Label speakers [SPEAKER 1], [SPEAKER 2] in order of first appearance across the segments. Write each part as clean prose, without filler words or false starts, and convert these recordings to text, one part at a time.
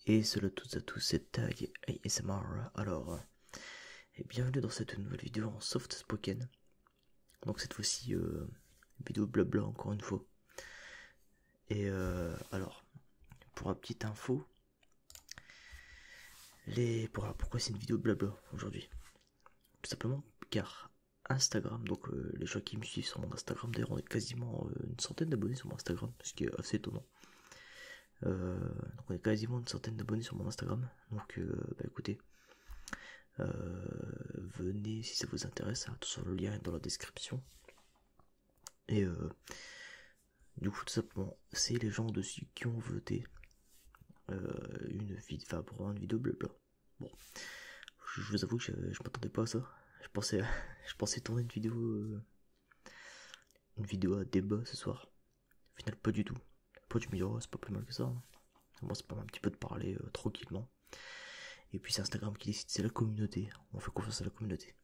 [SPEAKER 1] Et salut à toutes et à tous, c'est Tag ASMR. Alors, et bienvenue dans cette nouvelle vidéo en soft spoken. Donc cette fois-ci, vidéo blabla encore une fois. Et alors, pour la petite info, pourquoi c'est une vidéo blabla aujourd'hui? Tout simplement car Instagram, donc les gens qui me suivent sur mon Instagram, d'ailleurs on est quasiment une centaine d'abonnés sur mon Instagram, ce qui est assez étonnant. Donc on est quasiment une centaine d'abonnés sur mon Instagram. Donc écoutez, venez si ça vous intéresse, hein, tout sur le lien est dans la description. Et du coup tout simplement, c'est les gens dessus qui ont voté pour une vidéo blabla. Bon, je vous avoue que je m'attendais pas à ça. Je pensais tourner une vidéo à débat ce soir. Au final pas du tout. Pas du milieu, c'est pas plus mal que ça, hein. Moi ça permet un petit peu de parler tranquillement. Et puis c'est Instagram qui décide, c'est la communauté. On fait confiance à la communauté.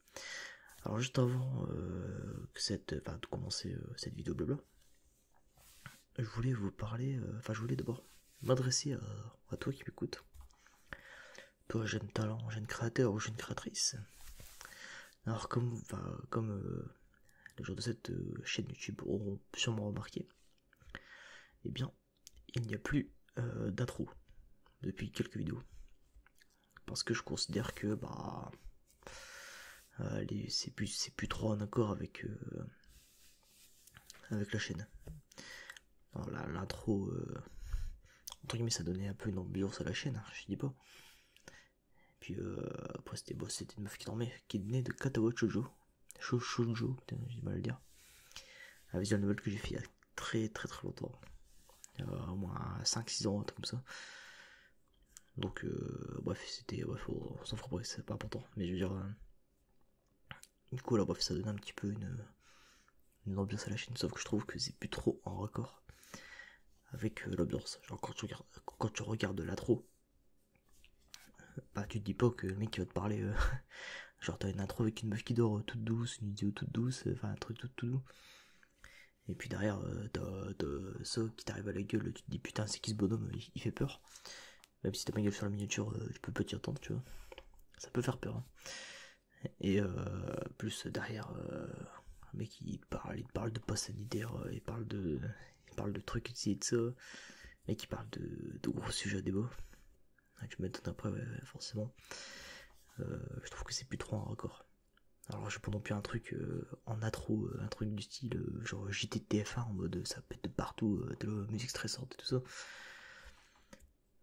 [SPEAKER 1] Alors juste avant de commencer cette vidéo blabla, je voulais vous parler, je voulais d'abord m'adresser à toi qui m'écoutes. Toi jeune talent, jeune créateur ou jeune créatrice. Alors comme les gens de cette chaîne YouTube auront sûrement remarqué, eh bien il n'y a plus d'intro depuis quelques vidéos. Parce que je considère que c'est plus trop en accord avec la chaîne. Alors l'intro, entre guillemets, ça donnait un peu une ambiance à la chaîne, hein, je dis pas. Et puis après c'était une meuf qui dormait, qui venait de Katawa Shoujo, j'ai du mal à le dire. La visual novel que j'ai fait il y a très très très longtemps. Au moins 5-6 ans, un truc comme ça. Donc on s'en fera bref, c'est pas important. Mais je veux dire, du coup là bref, ça donne un petit peu une ambiance à la chaîne, sauf que je trouve que c'est plus trop en raccord avec l'ambiance. Genre quand tu regardes l'intro, tu te dis pas que le mec qui va te parler, genre t'as une intro avec une meuf qui dort toute douce, une vidéo toute douce, enfin un truc tout doux. Et puis derrière, t'as ça qui t'arrive à la gueule, tu te dis putain c'est qui ce bonhomme, il fait peur. Même si t'as ma gueule sur la miniature, tu peux pas t'y attendre, tu vois. Ça peut faire peur, hein. Et plus derrière, un mec il parle de passe sanitaire, il parle de trucs ici et de ça, et qui parle de gros sujets à débat. Tu m'étonnes après, ouais, forcément. Je trouve que c'est plus trop un raccord. Alors je prends non plus un truc en intro, un truc du style genre JT de TF1 en mode ça pète de partout, de la musique stressante et tout ça.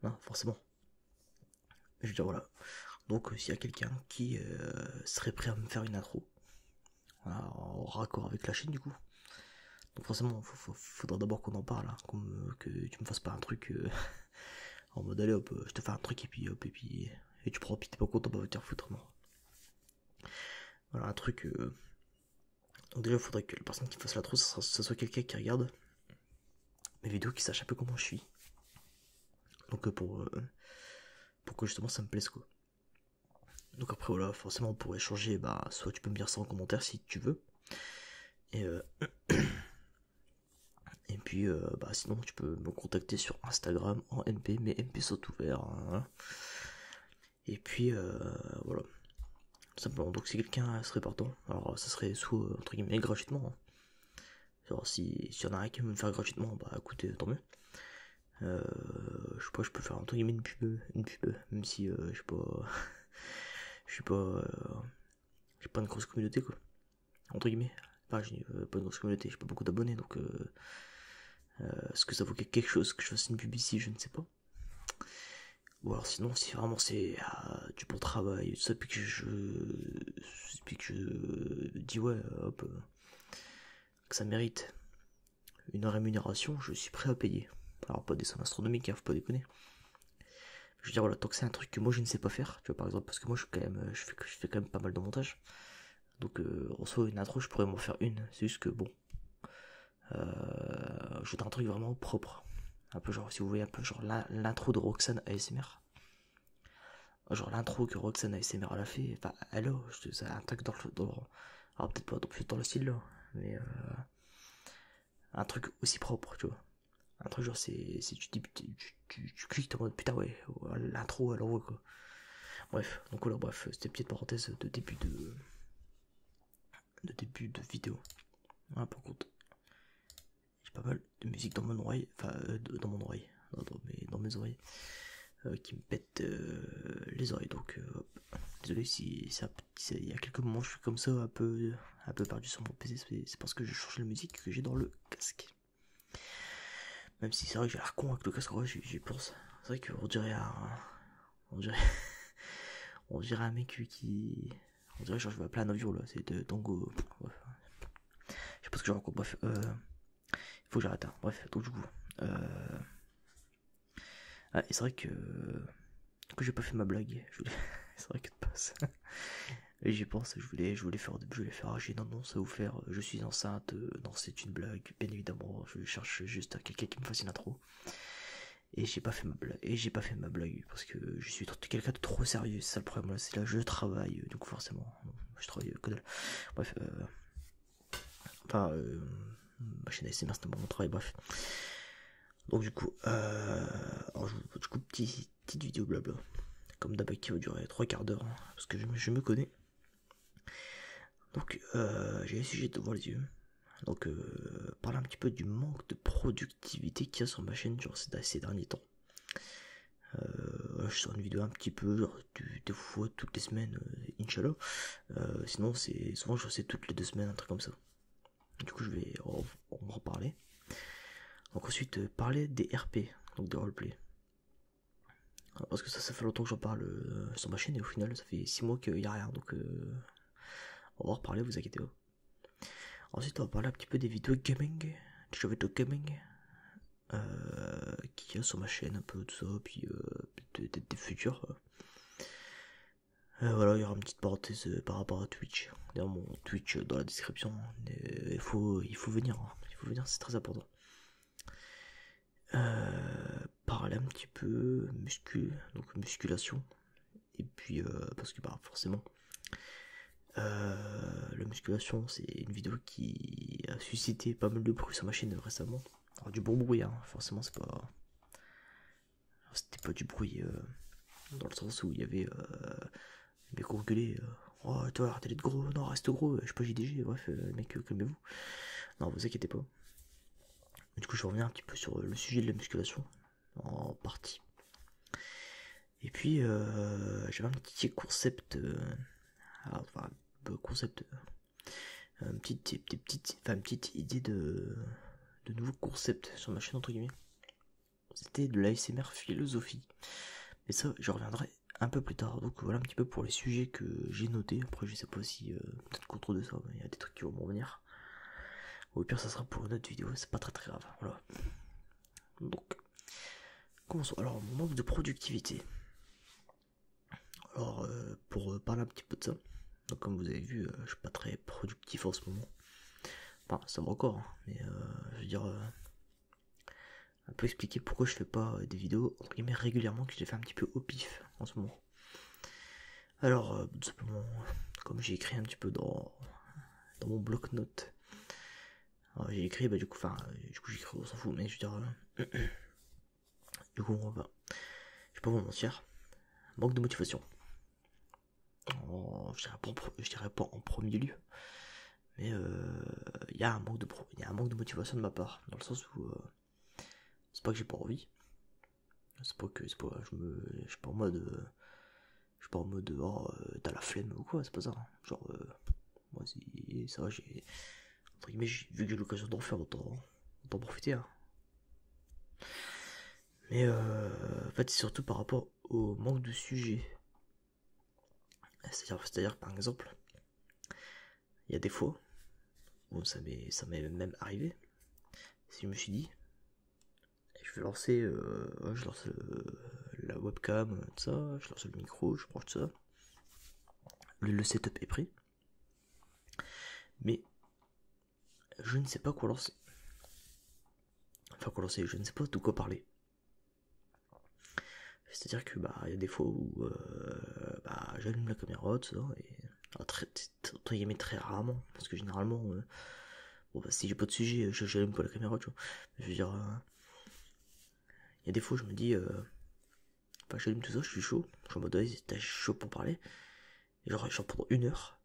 [SPEAKER 1] Non, forcément. Je veux dire voilà. Donc s'il y a quelqu'un qui serait prêt à me faire une intro, voilà, en raccord avec la chaîne du coup. Donc forcément, faudra d'abord qu'on en parle, hein, que tu me fasses pas un truc en mode allez hop, je te fais un truc et puis hop, et tu prends, puis t'es pas content, bah va te faire foutre, non. Voilà, un truc. Donc déjà, il faudrait que la personne qui fasse l'intro, ça soit quelqu'un qui regarde mes vidéos, qui sache un peu comment je suis. Donc pour que justement ça me plaise quoi. Donc après voilà, forcément on pourrait échanger, soit tu peux me dire ça en commentaire si tu veux. Et et puis sinon tu peux me contacter sur Instagram en MP, mes MP sont ouverts, hein, voilà. Et puis voilà. Tout simplement, donc si quelqu'un serait partant, alors ça serait soit entre guillemets gratuitement, hein. Genre si y en a un qui veut me faire gratuitement, écoutez, tant mieux. Je sais pas, je peux faire entre guillemets une pub, même si je sais pas, j'ai pas une grosse communauté quoi, entre guillemets. Enfin, j'ai pas une grosse communauté, j'ai pas beaucoup d'abonnés, donc est-ce que ça vaut quelque chose que je fasse une pub ici, je ne sais pas. Ou alors sinon, si vraiment c'est du bon travail, tout ça, puis que je dis ouais, hop, que ça mérite une rémunération, je suis prêt à payer. Alors pas des sommes astronomiques, hein, faut pas déconner. Je veux dire voilà, tant que c'est un truc que moi je ne sais pas faire, tu vois par exemple, parce que moi je fais quand même pas mal de montage. Donc en soi une intro je pourrais m'en faire une, c'est juste que bon, je voudrais un truc vraiment propre. Un peu genre, si vous voyez un peu genre l'intro de Roxane ASMR. Genre l'intro que Roxane ASMR elle a fait, enfin alors, c'est un truc alors peut-être pas dans le style là, mais un truc aussi propre, tu vois. Un truc genre, c'est tu dis, tu cliques en mode putain, ouais, l'intro, elle envoie quoi. Bref, donc voilà, bref, c'était une petite parenthèse de début de vidéo. Voilà, par contre, j'ai pas mal de musique dans mon oreille, enfin, dans mon oreille, dans mes oreilles, qui me pètent les oreilles, donc hop. Désolé si il y a quelques moments je suis comme ça, un peu perdu sur mon PC, c'est parce que je change la musique que j'ai dans le casque. Même si c'est vrai que j'ai l'air con avec le casque, ouais, j'y pense. C'est vrai qu'on dirait on dirait, on dirait un mec qui, on dirait genre je vais appeler un avion là, c'est de Tango. Bref. Je sais pas ce que je raconte, bref, il faut que j'arrête, hein. Bref, donc du coup, ah, et c'est vrai que j'ai pas fait ma blague, c'est vrai que de passe. Et j'y pense, je voulais faire, ah, j'ai une annonce à vous faire, je suis enceinte, non c'est une blague, bien évidemment, je cherche juste quelqu'un qui me fasse une intro. Et j'ai pas fait ma blague, parce que je suis quelqu'un de trop sérieux, c'est ça le problème, là, c'est là, je travaille, donc forcément, je travaille que dalle. Bref, ma chaîne ASMR c'est mon travail, bref. Donc du coup, petite vidéo blabla, comme d'habitude qui va durer 3 quarts d'heure, hein, parce que je me connais. Donc j'ai un sujet devant les yeux. Donc parler un petit peu du manque de productivité qu'il y a sur ma chaîne genre ces derniers temps. Je sors une vidéo un petit peu genre des fois toutes les semaines, Inch'Allah. Sinon c'est souvent je sais toutes les 2 semaines, un truc comme ça. Du coup on va en parler. Donc ensuite parler des RP, donc des roleplay. Parce que ça fait longtemps que j'en parle sur ma chaîne et au final ça fait 6 mois qu'il n'y a rien, donc on va en reparler, vous inquiétez pas. Ensuite on va parler un petit peu des vidéos gaming, des jeux vidéo gaming qu'il y a sur ma chaîne, un peu tout ça, puis peut-être des futurs. Voilà, il y aura une petite parenthèse par rapport à Twitch. D'ailleurs mon Twitch dans la description, il faut venir, hein. Il faut venir, c'est très important. Parler un petit peu musculation, et puis parce que bah forcément la musculation c'est une vidéo qui a suscité pas mal de bruit sur ma chaîne récemment. Alors, du bon bruit, hein. Forcément c'était pas du bruit dans le sens où il y avait des mecs gueulaient, oh toi arrêtez d'être gros, non reste gros, je sais pas JDG, bref mec calmez-vous. Non vous inquiétez pas. Du coup je vais revenir un petit peu sur le sujet de la musculation en partie. Et puis j'avais un petit concept, une petite idée de nouveaux concepts sur ma chaîne entre guillemets. C'était de l'ASMR philosophie. Mais ça je reviendrai un peu plus tard. Donc voilà un petit peu pour les sujets que j'ai notés. Après je sais pas si peut-être contre de ça, mais il y a des trucs qui vont me revenir. Au pire ça sera pour une autre vidéo, c'est pas très grave. Voilà. Donc commençons. Alors mon manque de productivité. Alors pour parler un petit peu de ça. Donc comme vous avez vu, je suis pas très productif en ce moment. Enfin ça va encore, hein, mais je veux dire un peu expliquer pourquoi je fais pas des vidéos entre guillemets régulièrement, que je les fais un petit peu au pif en ce moment. Alors tout simplement, comme j'ai écrit un petit peu dans mon bloc-notes, j'ai écrit du coup j'ai écrit, on s'en fout, mais je veux dire du coup je vais pas vous mentir, manque de motivation. Je dirais pas en premier lieu, mais il y a un manque de motivation de ma part, dans le sens où c'est pas que j'ai pas envie, je suis pas en mode oh t'as la flemme ou quoi, c'est pas ça, hein. Genre moi ça va, j'ai entre guillemets vu que j'ai l'occasion d'en faire, autant profiter, hein. Mais en fait c'est surtout par rapport au manque de sujets. C'est-à-dire par exemple, il y a des fois où ça m'est même arrivé, si je me suis dit, je vais lancer, je lance la webcam, tout ça, je lance le micro, je branche tout ça, le setup est prêt, mais je ne sais pas quoi lancer. Je ne sais pas de quoi parler. C'est-à-dire que il y a des fois où j'allume la caméra, tout ça, et entre guillemets très rarement, parce que généralement si j'ai pas de sujet, j'allume pas la caméra, tu vois. Je veux dire Et des fois, je me dis, enfin, j'allume tout ça, je suis chaud. Je suis en mode, ouais, t'es chaud pour parler. Et genre pendant 1 heure,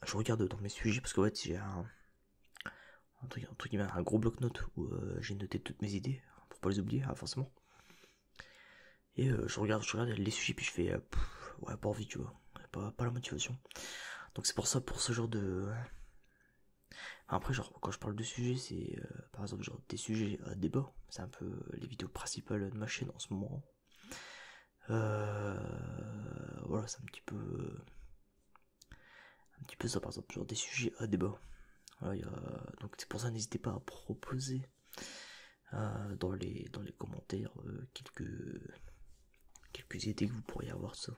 [SPEAKER 1] je regarde dans mes sujets, parce qu'en fait, j'ai un gros bloc-notes où j'ai noté toutes mes idées, pour pas les oublier, forcément. Et je regarde les sujets, puis je fais, ouais, pas envie, tu vois. Pas la motivation. Donc c'est pour ça, pour ce genre de... Après, genre, quand je parle de sujets, c'est par exemple genre des sujets à débat. C'est un peu les vidéos principales de ma chaîne en ce moment. Voilà, c'est un petit peu ça, par exemple, genre des sujets à débat. Voilà, donc c'est pour ça, n'hésitez pas à proposer dans les commentaires quelques idées que vous pourriez avoir de ça.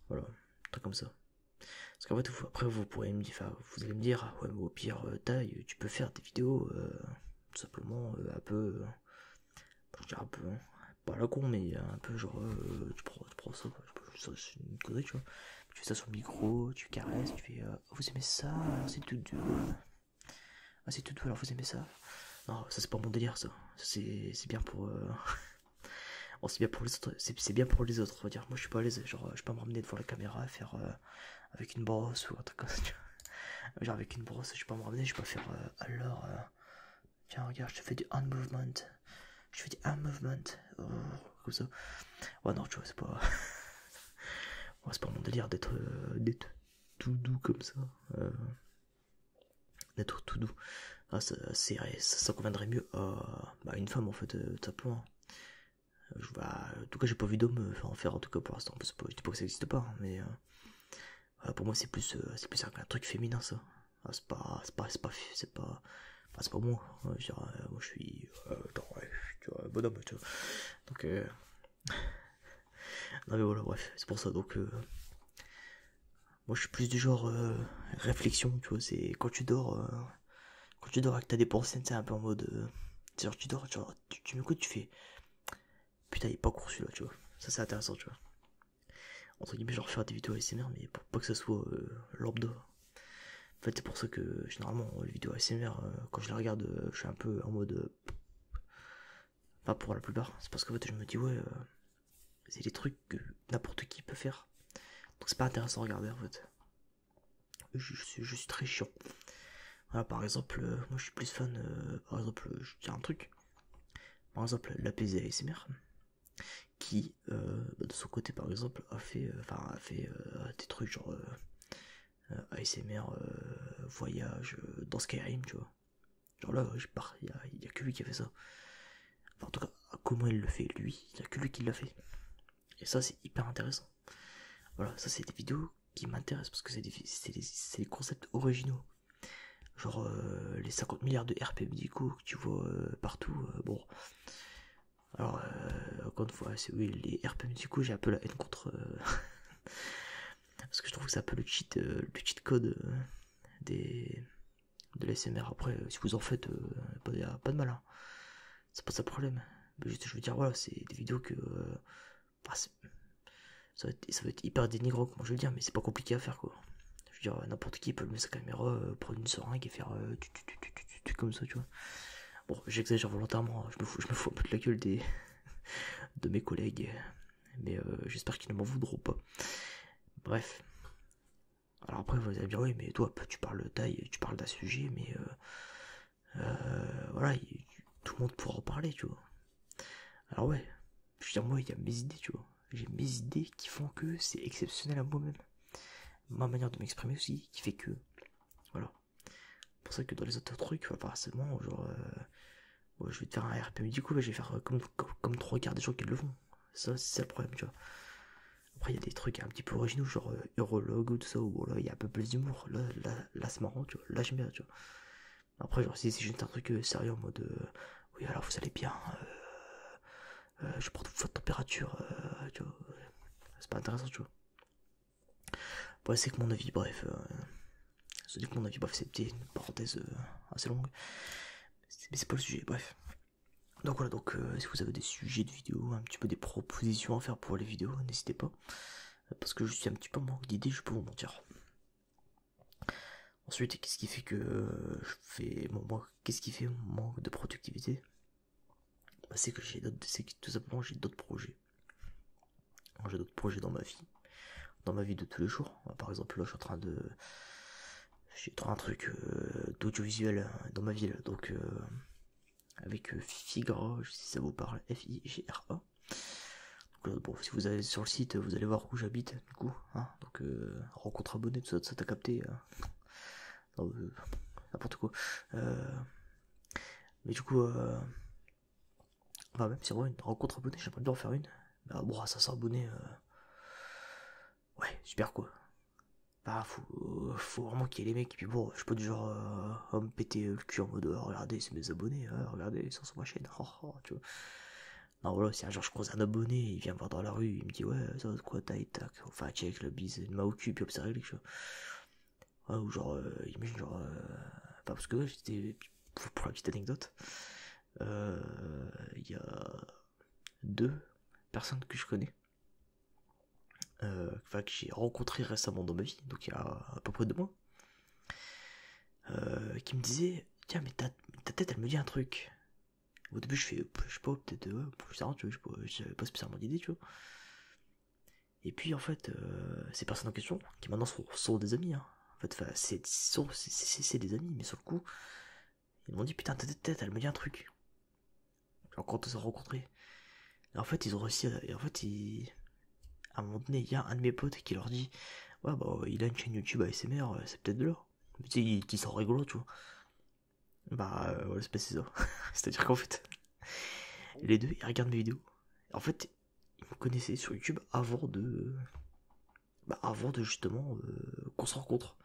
[SPEAKER 1] Voilà, un truc comme ça. Parce qu'en fait, après, vous pourrez me dire, enfin, vous allez me dire, ouais, mais au pire, taille, tu peux faire des vidéos, tout simplement, un peu, je dirais un peu, hein, pas à la con, mais un peu genre, tu prends ça, ça c'est une connerie, tu vois. Tu fais ça sur le micro, tu caresses, tu fais, vous aimez ça, alors c'est tout doux, c'est tout doux, alors vous aimez ça. Non, ça c'est pas mon délire, ça. C'est bien pour, bon, c'est bien pour les autres, c'est bien pour les autres, on va dire. Moi, je suis pas à l'aise, genre, je peux me ramener devant la caméra et faire avec une brosse ou un truc comme ça. Genre, avec une brosse, je peux me ramener, je peux faire alors, tiens, regarde, je te fais du hand movement. Je fais du hand movement. Oh, comme ça. Ouais, non, tu vois, c'est pas. Ouais, c'est pas mon délire d'être tout doux comme ça. D'être tout doux. Ah, ça conviendrait mieux à une femme en fait, tout simplement. En tout cas, j'ai pas vu d'homme en faire en tout cas pour l'instant. Je dis pas que ça existe pas, hein, mais pour moi, c'est plus un truc féminin ça. Ah, c'est pas moi. Moi, je suis tu vois, bonhomme, tu vois. Donc, non mais voilà, bref, c'est pour ça. Donc, moi, je suis plus du genre réflexion, tu vois. C'est quand tu dors et que t'as des pensées, c'est un peu en mode. C'est genre, tu dors, genre, tu m'écoutes, tu fais. Putain, il est pas court celui-là, tu vois. Ça, c'est intéressant, tu vois. Entre guillemets, genre faire des vidéos ASMR, mais pour pas que ça soit lambda. En fait, c'est pour ça que généralement, les vidéos ASMR, quand je les regarde, je suis un peu en mode. Pas pour la plupart. C'est parce qu'en fait, je me dis, ouais, c'est des trucs que n'importe qui peut faire. Donc, c'est pas intéressant à regarder en fait. Je suis très chiant. Voilà, par exemple, moi je suis plus fan. Par exemple, je tiens un truc. Par exemple, l'APZ ASMR. Qui, de son côté, par exemple, a fait des trucs genre ASMR voyage dans Skyrim, tu vois. Genre là, je pars, il y a que lui qui a fait ça. Enfin, en tout cas, comment il le fait, lui, il y a que lui qui l'a fait. Et ça, c'est hyper intéressant. Voilà, ça, c'est des vidéos qui m'intéressent parce que c'est des concepts originaux. Genre les 50 milliards de RP médicaux que tu vois partout. Bon, alors, encore une fois, oui, les RP médicaux, j'ai un peu la haine contre. Parce que je trouve que c'est un peu le cheat code de l'ASMR. Après, si vous en faites, y a pas de mal. Hein. C'est pas ça le problème. Mais juste, je veux dire, voilà, c'est des vidéos que. Ça va être hyper dénigrant, comment je veux dire, mais c'est pas compliqué à faire, quoi. Je veux dire, n'importe qui peut mettre sa caméra, prendre une seringue et faire comme ça, tu vois. Bon, j'exagère volontairement, hein. Je me fous un peu de la gueule de mes collègues, mais j'espère qu'ils ne m'en voudront pas. Bref. Alors après, vous allez me dire, oui, mais toi, tu parles de taille, tu parles d'un sujet, mais voilà, tout le monde pourra en parler, tu vois. Alors ouais, je veux dire, moi, il y a mes idées, tu vois. J'ai mes idées qui font que c'est exceptionnel à moi-même. Ma manière de m'exprimer aussi, qui fait que, voilà. C'est pour ça que dans les autres trucs, pas seulement, genre, ouais, je vais te faire un RP du coup, je vais faire comme 3 quarts des gens qui le font. Ça, c'est ça le problème, tu vois. Après, il y a des trucs un petit peu originaux, genre Urologue ou tout ça, où bon, là, il y a un peu plus d'humour. Là c'est marrant, tu vois. Là, j'aime bien, tu vois. Après, genre, si c'est juste un truc sérieux en mode, oui, alors vous allez bien, je porte votre température, tu vois. C'est pas intéressant, tu vois. Ouais, c'est que mon avis, bref. C'est que mon avis, bref, c'était une parenthèse assez longue. Mais c'est pas le sujet, bref. Donc voilà, donc si vous avez des sujets de vidéos, un petit peu des propositions à faire pour les vidéos, n'hésitez pas. Parce que je suis un petit peu en manque d'idées, je peux vous mentir. Ensuite, qu'est-ce qui fait que je fais. Bon, moi, qu'est-ce qui fait mon manque de productivité? c'est que c'est que tout simplement j'ai d'autres projets. J'ai d'autres projets dans ma vie de tous les jours. Par exemple là j'ai un truc d'audiovisuel dans ma ville, donc avec Figra, si ça vous parle, Figra. Donc, bon, si vous allez sur le site, vous allez voir où j'habite, du coup, hein, donc rencontre abonnée, tout ça t'as capté, non, n'importe quoi. Mais du coup, enfin même si ouais, une rencontre abonnée, j'aimerais bien en faire une. Bah bon, ça s'abonner, ouais, super quoi. Bah faut vraiment qu'il y ait les mecs, et puis bon, je suis pas du genre à me péter le cul en mode regardez, c'est mes abonnés, regardez, ils sont sur ma chaîne, tu vois. Non, voilà, si un jour je croise un abonné, il vient me voir dans la rue, il me dit ouais, ça va quoi, tac, enfin, check, la bise, une main au cul, puis hop, c'est réglé, tu vois. Ouais, ou genre, imagine, genre, pas parce que ouais, j'étais, pour la petite anecdote, il y a deux personnes que je connais, enfin, que j'ai rencontrées récemment dans ma vie, donc il y a à peu près 2 mois, qui me disaient, tiens, mais ta tête, elle me dit un truc. Au début, je sais pas, peut-être, plus tard, tu vois, j'avais pas spécialement d'idée, tu vois. Et puis, en fait, ces personnes en question, qui maintenant sont des amis, hein. En fait, c'est des amis, mais sur le coup, ils m'ont dit, putain, ta tête, elle me dit un truc. Genre, quand on s'est rencontrés. Et en fait, ils ont réussi à, et en fait, à un moment donné, il y a un de mes potes qui leur dit, ouais, bah, il a une chaîne YouTube ASMR, c'est peut-être de là. Tu sais, qui sont rigolos, tu vois. Bah, voilà, c'est ça. C'est-à-dire qu'en fait, les deux, ils regardent mes vidéos. En fait, ils me connaissaient sur YouTube avant de justement qu'on se rencontre.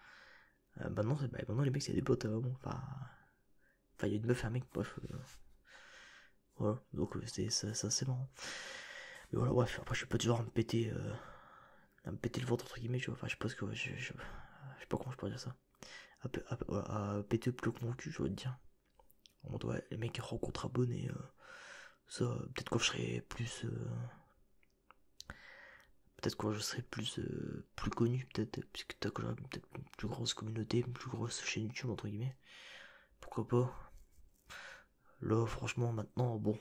[SPEAKER 1] Maintenant les mecs c'est des potes enfin il y a une meuf et un mec, bref, voilà, donc c'est assez marrant. Mais voilà, bref, après je suis pas du genre à me péter le ventre entre guillemets, tu vois, enfin je sais pas ce que, je sais pas comment je pourrais dire ça, à péter le plomb mon cul, je veux te dire. En mode ouais, les mecs rencontrent abonnés, ça, peut-être quand je serai plus, peut-être quand je serai plus connu, peut-être, puisque t'as peut-être une plus grosse communauté, une plus grosse chaîne YouTube, entre guillemets. Pourquoi pas. Là, franchement, maintenant, bon,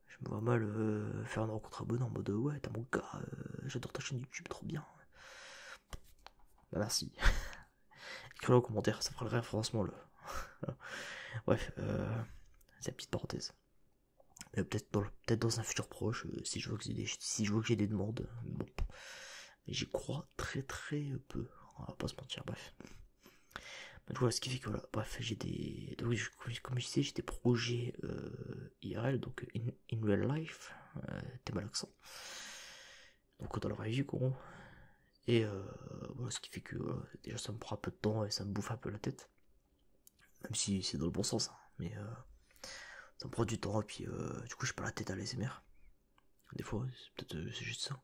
[SPEAKER 1] je me vois mal faire une rencontre abonnée en mode ouais, t'as mon gars, j'adore ta chaîne YouTube, trop bien. Bah merci. Écrivez-le en commentaire, ça fera le référencement là. Bref, c'est la petite parenthèse. Peut-être dans un futur proche, si je vois que j'ai des demandes, bon, j'y crois très très peu, on va pas se mentir, bref. Donc voilà, ce qui fait que voilà, bref, j'ai des. Donc, comme je disais, j'ai des projets IRL, donc in real life, t'es mal accent. Donc dans la vraie vie, quoi. Et voilà, ce qui fait que déjà ça me prend un peu de temps et ça me bouffe un peu la tête. Même si c'est dans le bon sens, hein, mais ça me prend du temps et puis du coup j'ai pas la tête à l'ASMR. Des fois, c'est juste ça.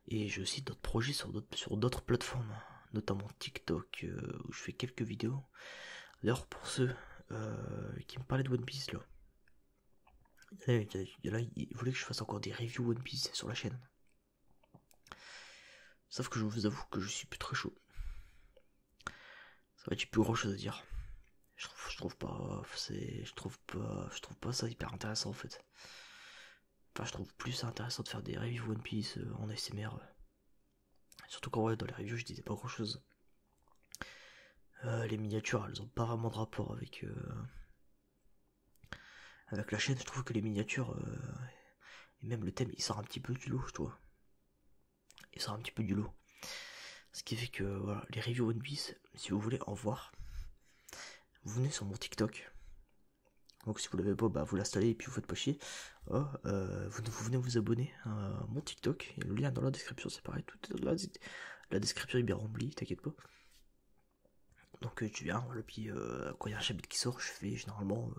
[SPEAKER 1] Et j'ai aussi d'autres projets sur d'autres plateformes, notamment TikTok, où je fais quelques vidéos. D'ailleurs, pour ceux qui me parlaient de One Piece, là, ils voulaient que je fasse encore des reviews One Piece sur la chaîne. Sauf que je vous avoue que je suis plus très chaud. Ça va, j'ai plus grand chose à dire. Je trouve pas ça hyper intéressant en fait. Enfin, je trouve plus ça intéressant de faire des reviews One Piece en ASMR. Surtout qu'en vrai, dans les reviews, je disais pas grand chose. Les miniatures, elles ont pas vraiment de rapport avec la chaîne. Je trouve que les miniatures et même le thème, il sort un petit peu du lot, je trouve. Il sort un petit peu du lot. Ce qui fait que voilà, les reviews One Piece, si vous voulez en voir, vous venez sur mon TikTok. Donc si vous l'avez pas, bah vous l'installez et puis vous faites pas chier. Vous venez vous abonner à mon TikTok. Il y a le lien dans la description, c'est pareil. Tout est dans la description est bien remplie, t'inquiète pas. Donc tu viens, voilà, puis quand il y a un chapitre qui sort, je fais généralement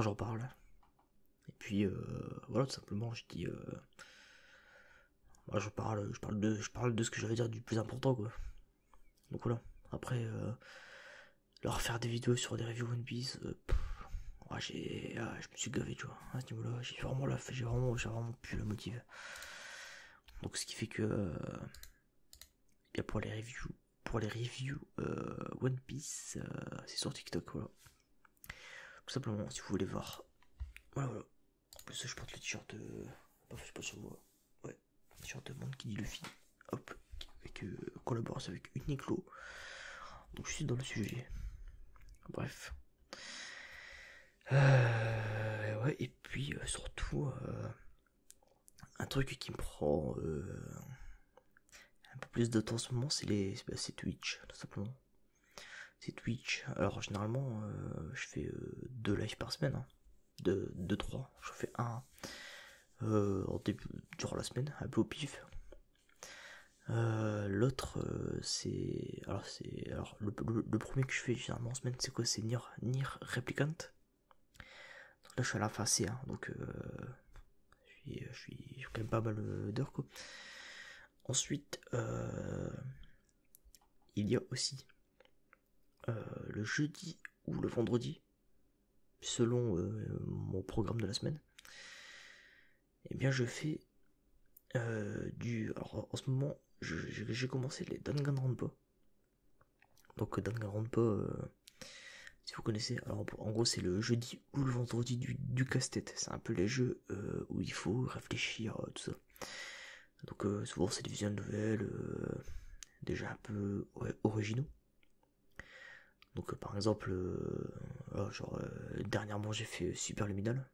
[SPEAKER 1] j'en parle. Et puis voilà, tout simplement, je dis je parle de ce que j'allais dire du plus important, quoi. Donc voilà. Après leur faire des vidéos sur des reviews One Piece, je me suis gavé, tu vois. À ce niveau-là, j'ai vraiment plus la motive. Donc ce qui fait que bien pour les reviews One Piece, c'est sur TikTok, voilà. tout simplement, si vous voulez voir. Voilà, voilà. En plus, je porte le t-shirt. Je sais pas si on voit. Ouais, t-shirt de Monde qui dit Luffy. Hop, avec collaboration avec Uniqlo. Donc, je suis dans le sujet. Bref. Ouais, et puis surtout, un truc qui me prend un peu plus de temps en ce moment, c'est Twitch, tout simplement. C'est Twitch. Alors, généralement, je fais 2 lives par semaine. Hein. 2-3. Je fais un durant la semaine, un peu au pif. L'autre, c'est. Alors, le premier que je fais généralement en semaine, c'est quoi? C'est Nier Replicant. Donc là, je suis à la fin C, hein, donc je suis quand même pas mal d'heures, quoi. Ensuite, il y a aussi le jeudi ou le vendredi, selon mon programme de la semaine, et bien je fais alors en ce moment, j'ai commencé les Danganronpa. Donc Danganronpa, si vous connaissez, alors en gros c'est le jeudi ou le vendredi du casse-tête. C'est un peu les jeux où il faut réfléchir, tout ça. Donc souvent c'est des visual novels déjà un peu originaux. Donc par exemple, dernièrement j'ai fait Super Luminal,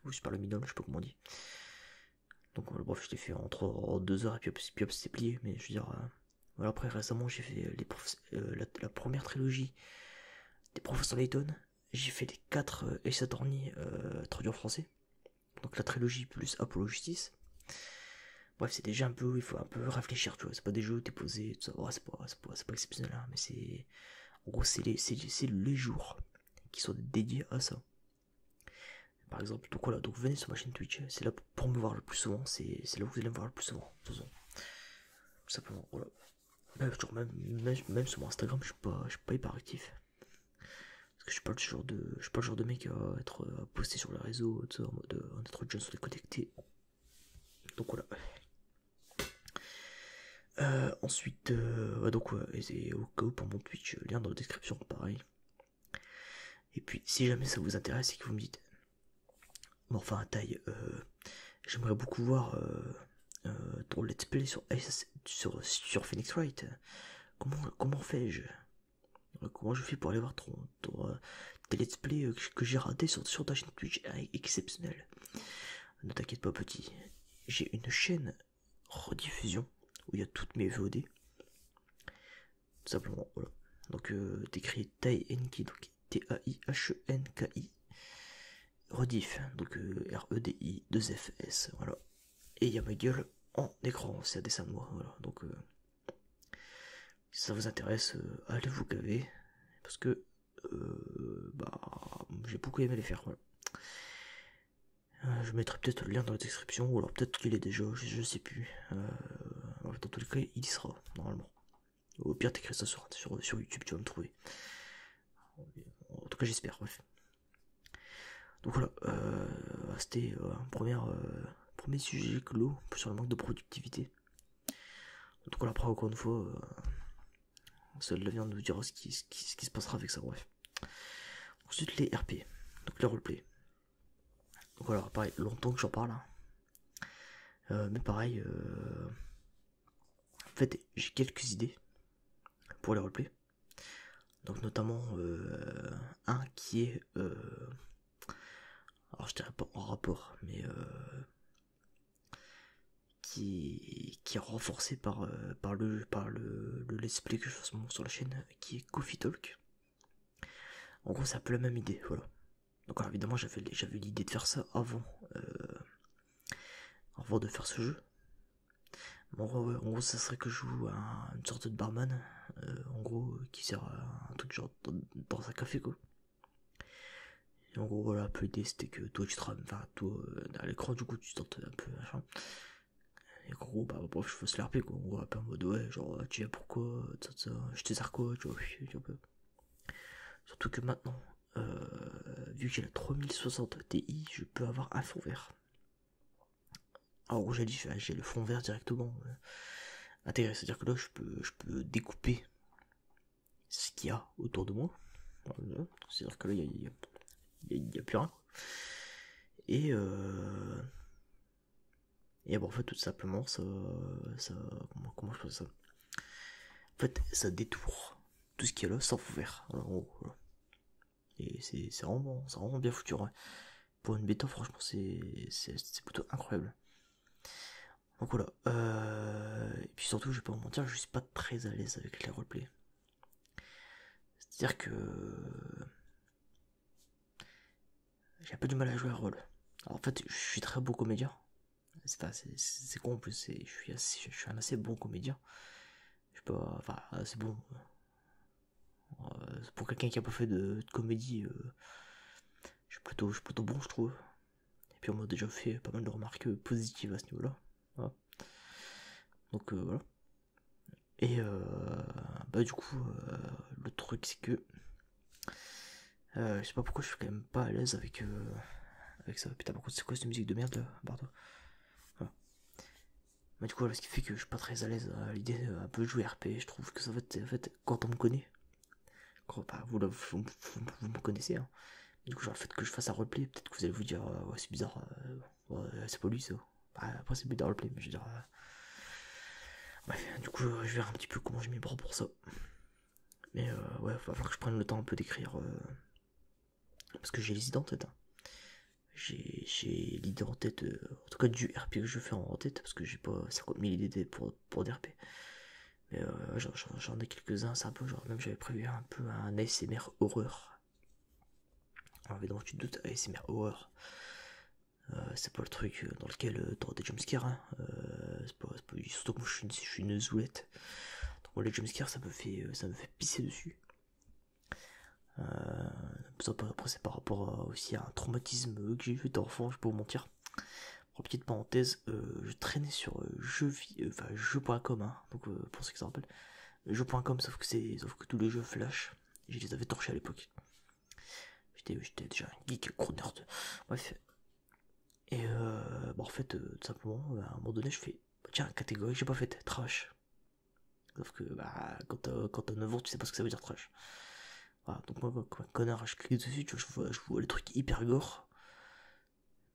[SPEAKER 1] ou Super Luminal, je sais pas comment on dit. Donc bref, je l'ai fait en 2 heures et puis hop c'est plié, mais je veux dire, voilà, après récemment j'ai fait la première trilogie des Professeurs Layton, j'ai fait les 4 Ace Attorney traduits en français, donc la trilogie plus Apollo Justice. Bref, c'est déjà un peu, il faut un peu réfléchir, tu vois, c'est pas des jeux où t'es posé, tout ça, ouais, c'est pas exceptionnel, hein, mais c'est... En gros, c'est les jours qui sont dédiés à ça. Par exemple, donc voilà, donc venez sur ma chaîne Twitch, c'est là pour me voir le plus souvent, c'est là où vous allez me voir le plus souvent, de toute façon. Tout simplement, voilà. Même sur mon Instagram, je suis pas hyper actif. Parce que je suis pas le genre de mec à être posté sur les réseaux, tout ça, en mode on est trop de jeunes, on est connectés. Donc voilà. Ensuite, donc et au cas où pour mon Twitch, lien dans la description, pareil. Et puis, si jamais ça vous intéresse et que vous me dites, bon, enfin, taille, j'aimerais beaucoup voir ton let's play sur Phoenix Wright. Comment fais-je? Comment je fais pour aller voir tes let's play que j'ai raté sur ta chaîne Twitch exceptionnelle? Ne t'inquiète pas, petit. J'ai une chaîne rediffusion où il y a toutes mes VOD. Tout simplement, voilà. Donc, t'écris Taïhenki, donc T-A-I-H-E-N-K-I. Rediff, donc R-E-D-I 2-F-S, voilà. Et il y a ma gueule en écran, c'est un dessin de moi, voilà. Donc, si ça vous intéresse, allez vous gaver, parce que, j'ai beaucoup aimé les faire, voilà. Je mettrai peut-être le lien dans la description, ou alors peut-être qu'il est déjà, je sais plus. Dans tous les cas, il y sera, normalement. Au pire, t'écris ça sur YouTube, tu vas me trouver. En tout cas, j'espère, bref. Donc voilà, c'était un premier sujet clos sur le manque de productivité. Donc voilà, après, encore une fois, seul vient de nous dire ce qui se passera avec ça, bref. Ensuite, les RP, donc les roleplay. Donc voilà, pareil, longtemps que j'en parle. Hein. Mais pareil, en fait, j'ai quelques idées pour les roleplay. Donc notamment un qui est... alors je dirais pas en rapport, mais... qui est renforcé par le let's play que je fais en ce moment sur la chaîne, qui est Coffee Talk. En gros, c'est un peu la même idée, voilà. Donc alors, évidemment, j'avais l'idée de faire ça avant de faire ce jeu. Mais en gros, ça serait que je joue à une sorte de barman, en gros, qui sert à un truc genre dans un café, quoi. Et en gros, voilà, un peu l'idée, c'était que toi, à l'écran, du coup, tu tentes un peu, machin. Et en gros, bref, je fasse l'RP, quoi. En gros, un peu en mode, ouais, genre, tu viens pourquoi, ça, je te sers quoi, tu vois, un peu. Surtout que maintenant, vu que j'ai la 3060 Ti, je peux avoir un fond vert. Alors, j'ai le fond vert directement intégré, c'est-à-dire que là, je peux découper ce qu'il y a autour de moi. Voilà. C'est-à-dire que là, il y a il y a plus rien, quoi. Et bon, en fait, tout simplement, comment je fais ça? En fait, ça détourne tout ce qu'il y a là sans fond vert. En gros, voilà. Et c'est vraiment bien foutu, ouais. Pour une bêta, franchement, c'est plutôt incroyable. Donc voilà. Et puis surtout, je vais pas vous mentir, je suis pas très à l'aise avec les roleplays. C'est-à-dire que j'ai un peu du mal à jouer à rôle. Alors en fait, je suis très bon comédien. C'est con en plus, je suis un assez bon comédien. Je suis pas. Enfin, assez bon. Pour quelqu'un qui a pas fait de comédie, je suis plutôt bon, je trouve. Et puis on m'a déjà fait pas mal de remarques positives à ce niveau-là. Voilà. Donc voilà. Et bah du coup, le truc c'est que je sais pas pourquoi je suis quand même pas à l'aise avec ça. Putain, par contre, c'est quoi cette musique de merde là? Pardon. Voilà. Mais du coup, voilà, ce qui fait que je suis pas très à l'aise à l'idée un peu de jouer RP. Je trouve que ça va être, en fait, quand on me connaît, bah, vous me connaissez, hein. Du coup, genre, le fait que je fasse un roleplay, peut-être que vous allez vous dire, ouais, c'est bizarre, ouais, c'est pas lui ça. Bah, après, c'est plus d'un roleplay, mais je veux dire. Bref, du coup, je verrai un petit peu comment je m'y prends pour ça. Mais ouais, va falloir que je prenne le temps un peu d'écrire. Parce que j'ai les idées en tête, hein. J'ai l'idée en tête, en tout cas du RP que je fais en tête, parce que j'ai pas 50 000 idées pour des RP. Mais j'en ai quelques-uns, c'est un peu genre, même j'avais prévu un peu un ASMR horreur. Alors évidemment, tu te doutes, ASMR horreur. C'est pas le truc dans lequel t'auras des jumpscares, hein. Surtout que moi je suis une zoulette. Donc moi, les jumpscares, ça me fait pisser dessus. Après, c'est par rapport aussi à un traumatisme que j'ai eu d'enfant, je peux vous mentir. En petite parenthèse, je traînais sur jeu.com, hein, donc pour ceux qui s'en rappellent. Jeu.com, sauf que tous les jeux Flash, je les avais torchés à l'époque. J'étais déjà un geek gros nerd. Bref. Et bah en fait, tout simplement, à un moment donné, je fais tiens, catégorie que j'ai pas faite, trash. Sauf que bah, quand t'as 9 ans, tu sais pas ce que ça veut dire trash. Voilà, donc moi, comme un connard, je clique dessus, tu vois, je vois les trucs hyper gore.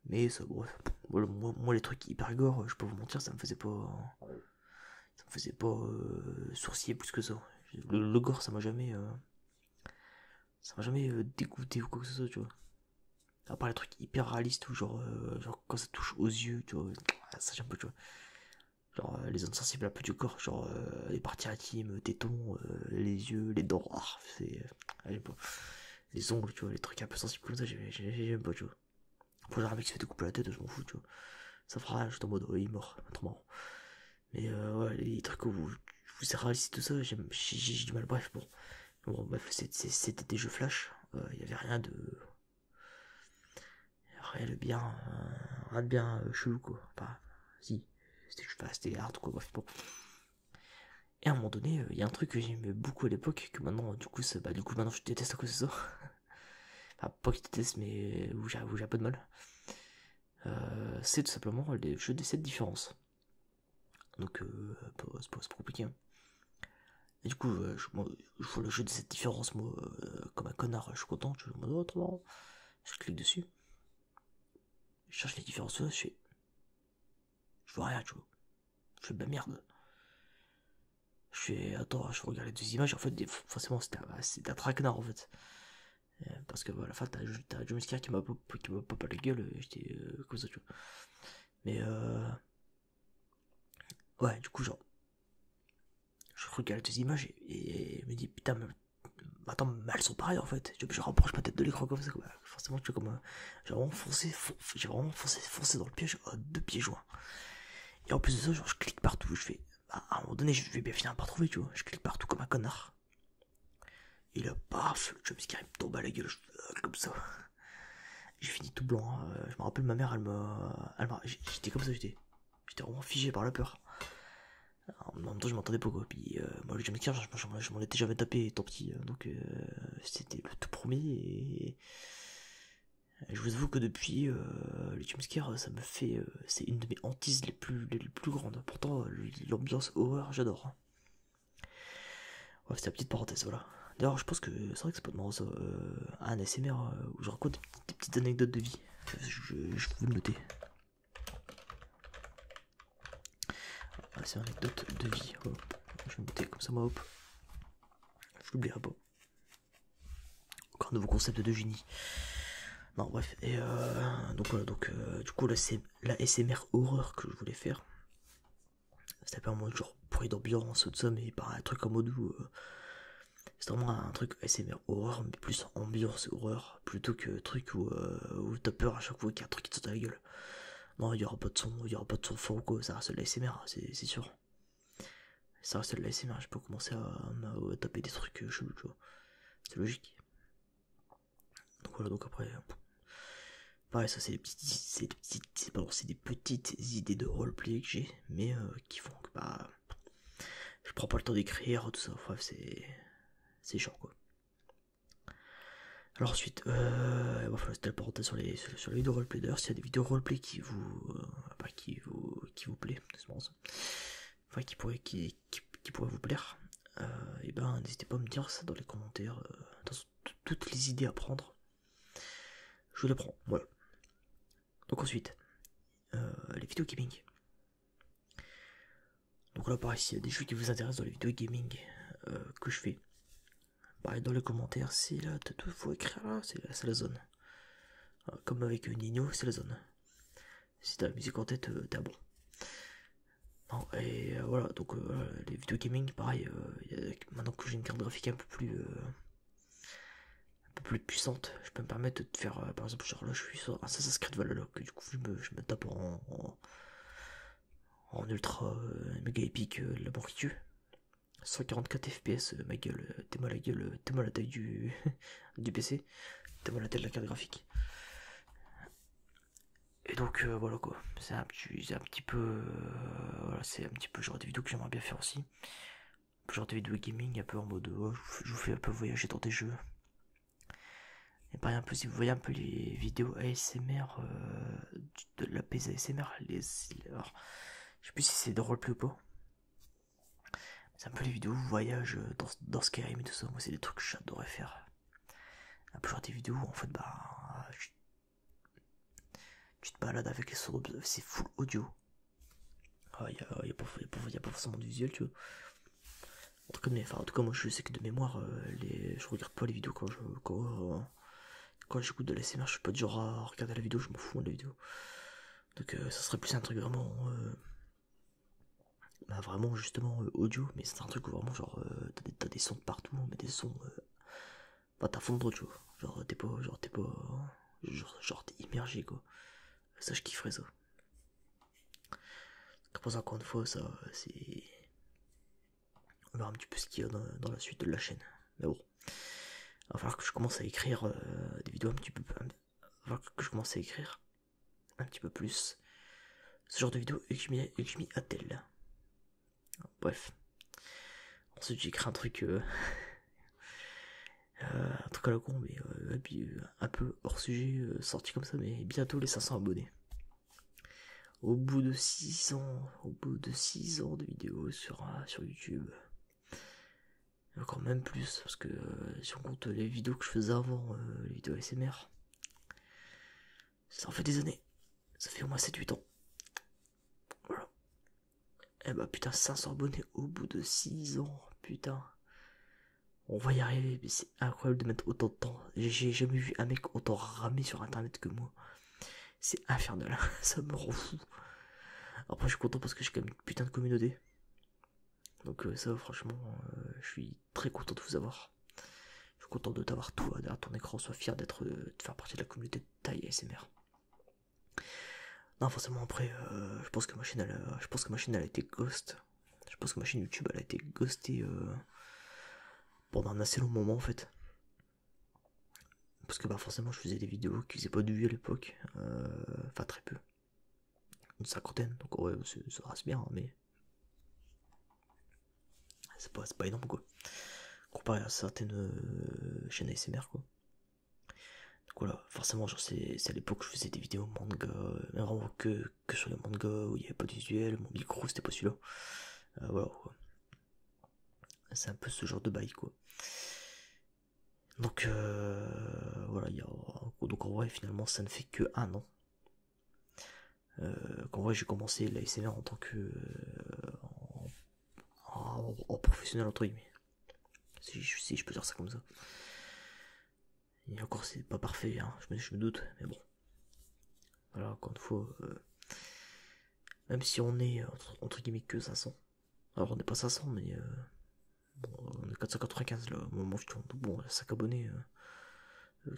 [SPEAKER 1] Mais ça, bref, moi, les trucs hyper gore, je peux vous mentir, ça me faisait pas. Ça me faisait pas sourciller plus que ça. Le gore, ça m'a jamais dégoûté ou quoi que ce soit, tu vois. À part les trucs hyper réalistes ou genre quand ça touche aux yeux, tu vois, ça j'aime pas, tu vois. Genre les zones sensibles un peu du corps, genre les parties intimes, tétons, les yeux, les dents, j'aime pas. Les ongles, tu vois, les trucs un peu sensibles comme ça, j'aime pas, tu vois. Pour genre un mec qui se fait découper la tête, je m'en fous, tu vois. Ça fera rien, juste en mode, il est mort, trop marrant. Mais ouais, les trucs où vous c'est réaliste tout ça, j'ai du mal, bref, bon bref, c'était des jeux flash, il y avait rien de bien chelou, quoi. Enfin, si, c'était hard, quoi, bref, bon. Et à un moment donné, il y a un truc que j'aimais beaucoup à l'époque, que maintenant, du coup, maintenant je déteste à cause de ça. Enfin, pas que je déteste, mais où j'ai un peu de mal. C'est tout simplement les jeux des 7 différences. Donc, c'est pas compliqué, hein. Et du coup, je vois le jeu des 7 différences, moi, comme un connard, je suis content, je me dis, oh, trop marrant. Je clique dessus, je cherche les différences, je vois rien, tu vois. Je fais de la merde. Attends, je regarde les deux images, en fait, forcément, c'était un traquenard, en fait. Parce que, à la fin, t'as un jumpscare qui m'a pas la gueule, j'étais comme ça, tu vois. Mais, ouais, du coup, genre, je regarde les deux images et me dis, putain, mais attends, mais elles sont pareilles en fait. Je rapproche ma tête de l'écran comme ça, quoi. Forcément, tu vois, comme. J'ai vraiment foncé dans le piège à 2 pieds joints. Et en plus de ça, genre, je clique partout. Je fais. À un moment donné, je vais bien finir par trouver, tu vois. Je clique partout comme un connard. Et là, paf, le jumpscare il me tombe à la gueule, comme ça. J'ai fini tout blanc, hein. Je me rappelle, ma mère, j'étais comme ça, j'étais vraiment figé par la peur. En même temps, je m'entendais pas, quoi. Puis, moi, le jumpscare, je m'en étais jamais tapé tant petit. Donc, c'était le tout premier. Et je vous avoue que depuis, les jumpscares, ça me fait. C'est une de mes hantises les plus grandes. Pourtant, l'ambiance horreur, j'adore. Ouais, c'était la petite parenthèse, voilà. D'ailleurs, je pense que c'est vrai que c'est pas de marrant ça, un ASMR où je raconte des petites anecdotes de vie. Je vais le noter. Ah, c'est une anecdote de vie. Hop. Je vais noter comme ça, moi, hop. Je l'oublierai pas. Encore un nouveau concept de génie. Non, bref. Et donc voilà, donc du coup, là, c'est la SMR horreur que je voulais faire. C'était pas en mode genre bruit d'ambiance, tout ça, mais pas un truc en mode où. C'est vraiment un truc SMR horreur, mais plus ambiance horreur, plutôt que truc où t'as peur à chaque fois qu'il y a un truc qui te saute à la gueule. Non, il y aura pas de son, il y aura pas de son fort ou quoi, ça reste de la SMR, c'est sûr. Ça reste de la SMR, je peux commencer à taper des trucs chelous, tu vois. C'est logique. Donc voilà, donc après. Pareil, ça c'est des petites idées de roleplay que j'ai, mais qui font que bah. Je prends pas le temps d'écrire, tout ça, bref, c'est chiant quoi. Alors ensuite, il va falloir se téléporter sur les vidéos roleplay. D'ailleurs, s'il y a des vidéos roleplay qui vous plaît, enfin qui pourraient vous plaire, et ben n'hésitez pas à me dire ça dans les commentaires, dans toutes les idées à prendre. Je les prends, voilà. Donc ensuite, les vidéos gaming. Donc là pareil, s'il y a des jeux qui vous intéressent dans les vidéos gaming que je fais, pareil dans les commentaires, c'est là, tout faut écrire là, c'est la zone. Comme avec Nino, c'est la zone. Si t'as la musique en tête, t'es bon. Non, et voilà, donc les vidéos gaming, pareil, maintenant que j'ai une carte graphique un peu plus puissante, je peux me permettre de faire, par exemple, genre là je suis sur Assassin's Creed Valhalla, que du coup je me tape en ultra méga épique la mort qui tue. 144 FPS, ma gueule, t'es-moi la gueule, t'es-moi la taille du, du PC, t'es-moi la taille de la carte graphique. Et donc voilà quoi, c'est un petit peu, voilà, c'est un petit peu le genre de vidéo que j'aimerais bien faire aussi. Le genre de vidéo gaming, un peu en mode, je vous fais un peu voyager dans des jeux. Et pareil un peu, si vous voyez un peu les vidéos ASMR, de la PS ASMR, alors, je sais plus si c'est de roleplay ou pas. C'est un peu les vidéos voyage dans Skyrim et tout ça, moi c'est des trucs que j'adorerais faire. Un peu genre des vidéos où en fait bah tu te balades avec les sourds, c'est full audio. Il y a pas forcément de visuel, tu vois. En tout cas, moi je sais que de mémoire, je regarde pas les vidéos quand j'écoute de l'ASMR, je suis pas du genre à regarder la vidéo, je m'en fous de la vidéo. Donc ça serait plus un truc vraiment, vraiment justement audio, mais c'est un truc où vraiment genre t'as des sons de partout, mais des sons, t'as fond de tu vois. Genre t'es pas, genre t'es immergé quoi. Ça je kifferais ça. Après encore une fois, ça c'est, on verra un petit peu ce qu'il y a dans la suite de la chaîne. Mais bon, il va falloir que je commence à écrire des vidéos un petit peu. Il va falloir que je commence à écrire un petit peu plus ce genre de vidéos et que je m'y attelle. Bref. Ensuite, j'écris un truc. Un truc à la con, mais un peu hors sujet, sorti comme ça, mais bientôt les 500 abonnés. Au bout de 6 ans de vidéos sur YouTube. Encore même plus, parce que si on compte les vidéos que je faisais avant, les vidéos ASMR, ça en fait des années. Ça fait au moins 7-8 ans. Voilà. Et bah putain, 500 abonnés au bout de 6 ans, putain. On va y arriver, mais c'est incroyable de mettre autant de temps. J'ai jamais vu un mec autant ramer sur internet que moi. C'est infernal, ça me rend fou. Après, je suis content parce que j'ai quand même une putain de communauté. Donc, ça, franchement, je suis très content de vous avoir. Je suis content de t'avoir toi derrière ton écran. Sois fier de faire partie de la communauté de taille ASMR. Non, forcément, après, je pense que ma chaîne, elle a été ghost. Je pense que ma chaîne YouTube, elle a été ghostée pendant un assez long moment, en fait. Parce que, bah, forcément, je faisais des vidéos qui faisaient pas de vues à l'époque. Enfin, très peu. Une cinquantaine. Donc, ouais, ça reste bien, hein, mais c'est pas énorme, quoi. Comparé à certaines chaînes ASMR, quoi. Donc voilà, forcément, genre, c'est à l'époque que je faisais des vidéos manga, vraiment que sur les mangas où il n'y avait pas de visuel, mon micro c'était pas celui-là. Voilà, quoi. C'est un peu ce genre de bail, quoi. Donc voilà, donc en vrai finalement ça ne fait que 1 an. Qu'en vrai j'ai commencé la SMR en tant que en professionnel entre guillemets. Si je peux dire ça comme ça. Et encore c'est pas parfait, hein, je me doute, mais bon. Voilà, encore une fois, même si on est entre guillemets que 500. Alors on n'est pas 500 mais bon, on est 495 là au moment où je tourne. Donc bon, 5 abonnés.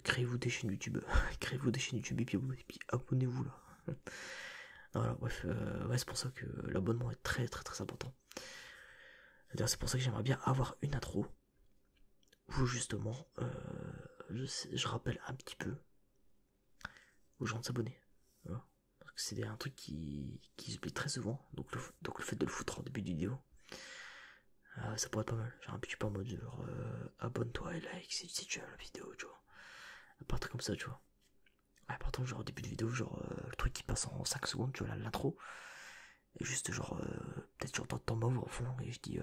[SPEAKER 1] Créez-vous des chaînes YouTube. Créez-vous des chaînes YouTube et puis abonnez-vous là. Voilà, bref, ouais, c'est pour ça que l'abonnement est très très très important. D'ailleurs, c'est pour ça que j'aimerais bien avoir une intro où justement je rappelle un petit peu aux gens de s'abonner. Voilà. Parce que c'est un truc qui se oublie très souvent. Donc le fait de le foutre en début de vidéo, ça pourrait être pas mal. Genre un petit peu en mode genre abonne-toi et like si tu aimes la vidéo, tu vois. Un truc comme ça, tu vois. Ouais, par contre, genre au début de vidéo, genre le truc qui passe en 5 secondes, tu vois, l'intro. Et juste genre, peut-être j'entends ton mauve au fond et je dis